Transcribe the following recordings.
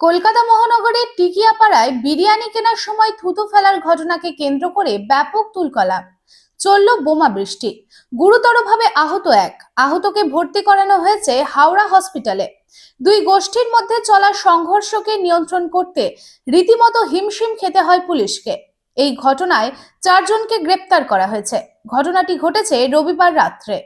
কলকাতা মহানগরের টিকিয়াপাড়ায় বিরিয়ানি কেনার সময় থুতু ফেলার ঘটনাকে কেন্দ্র করে ব্যাপক তুলকালাম। চলল বোমা বৃষ্টি। গুরুতরভাবে আহতকে ভর্তি করানো হয়েছে হাওড়া হসপিটালে। দুই গোষ্ঠীর মধ্যে চলা সংঘর্ষকে নিয়ন্ত্রণ করতে রীতিমতো হিমশিম খেতে হয় পুলিশকে। এই ঘটনায় 4 জনকে গ্রেপ্তার করা হয়েছে। ঘটনাটি ঘটেছে রবিবার রাত্রে।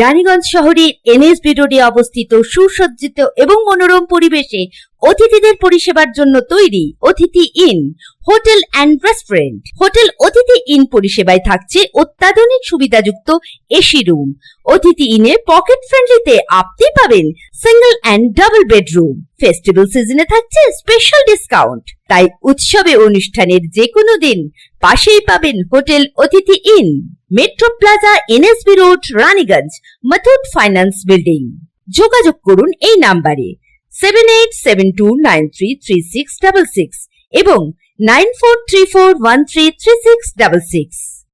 রানীগঞ্জ শহরের এনএসবি রোডে অবস্থিত সুসজ্জিত এবং মনোরম পরিবেশে অতিথিদের পরিষেবার জন্য তৈরি অতিথি in hotel and restaurant. Hotel অতিথি ইন পরিষেবায় থাকছে অত্যাধুনিক সুবিধাযুক্ত এসি রুম। অতিথি ইনে পকেট ফ্রেন্ডলিতে আপনি পাবেন single and double bedroom. Festival সিজনে থাকছে স্পেশাল ডিসকাউন্ট। তাই উৎসবে অনুষ্ঠানের যে কোনো দিন পাশেই পাবেন হোটেল অতিথি in, metro plaza, NSB road, Raniganj, Muthoot finance building. যোগাযোগ করুন এই নাম্বারে 7872933666 এবং 9434133666।